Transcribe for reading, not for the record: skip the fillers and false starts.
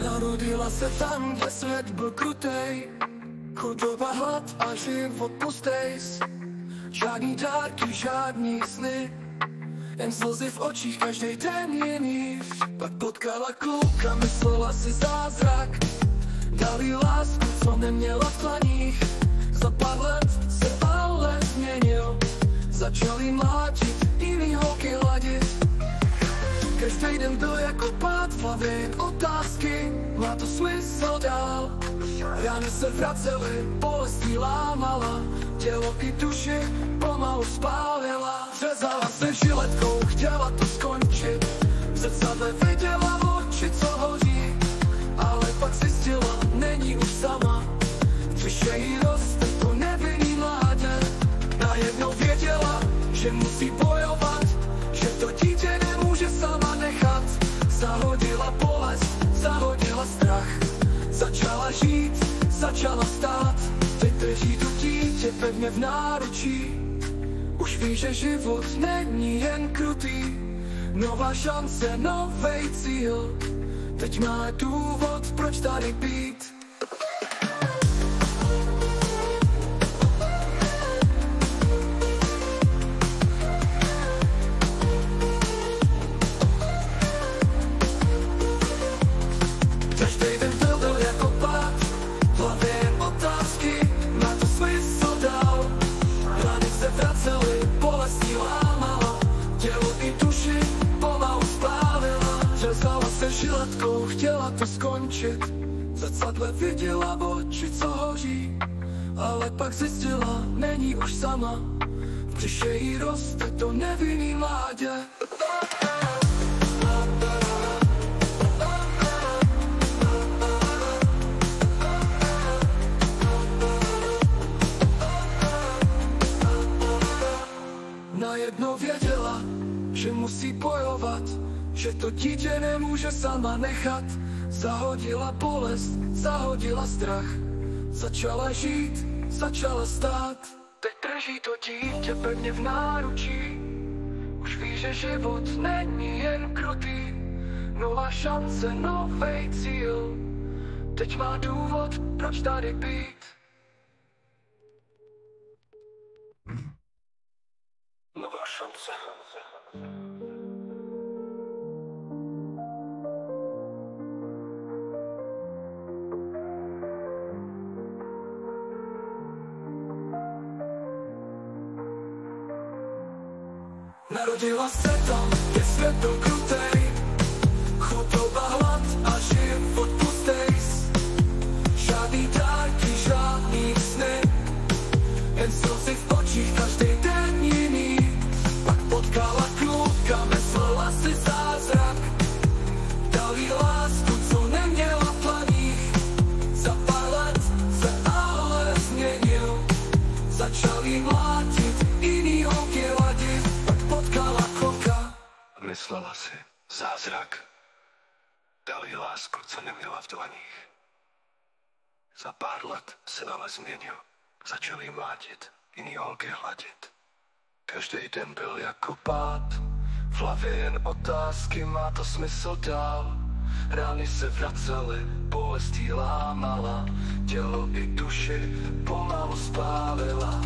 Narodila se tam, kde svět byl krutej, chudoba, hlad a život pustejs. Žádný dárky, žádný sny, jen slzy v očích, každej den jiný. Pak potkala kluka, myslela si zázrak, dal jí lásku, co neměla v dlaních. Za pár let se ale změnil, začal jí mlátit, jiný holky hladit. Každý den byl jako pád v hlavě, otázky, má to smysl dál. Rány se vracely, bolestí lámala, tělo i duši pomalu spálila. Řezala se žiletkou, chtěla to skončit, v zrcadle viděla oči, co hoří. Ale pak zjistila, není už sama, v břiše jí roste to nevinný mládě. Najednou věděla, že musí bojovat, že to dítě nemůže sama nechat. Zahodila bolest, zahodila strach, začala žít, začala stát. Teď drží to dítě pevně v náručí, už ví, že život není jen krutý. Nová šance, novej cíl, teď má důvod, proč tady být. Každý den byl jako pád, v hlavě jen otázky, má to smysl dál. Rány se vracely, bolestí lámala, tělo i duši pomalu spálila. Řezala se žiletkou, chtěla to skončit, v zrcadle viděla oči, co hoří. Ale pak zjistila, není už sama, v břiše jí roste to nevinný mládě. Najednou věděla, že musí bojovat, že to dítě nemůže sama nechat. Zahodila bolest, zahodila strach, začala žít, začala stát. Teď drží to dítě pevně v náručí, už ví, že život není jen krutý. Nová šance, novej cíl, teď má důvod, proč tady být. Nová šance. Narodila se tam, kde svět byl krutej, chudoba, hlad a život pustejs. Žádný dárky, žádný sny, jen slzy v očích, každý den jiný. Pak potkala kluka, myslela si zázrak, dal jí lásku, co neměla v dlaních. Za pár let se ale změnil, začal jí mlátit, jiný holky hladit. Pak potkala kluka, myslela si zázrak, dal jí lásku, co neměla v dlaních. Za pár let se ale změnil, začal jí mlátit, jiný holky hladit. Každý den byl jako pád, v hlavě jen otázky, má to smysl dál. Rány se vracely, bolestí lámala, tělo i duši pomalu spálila.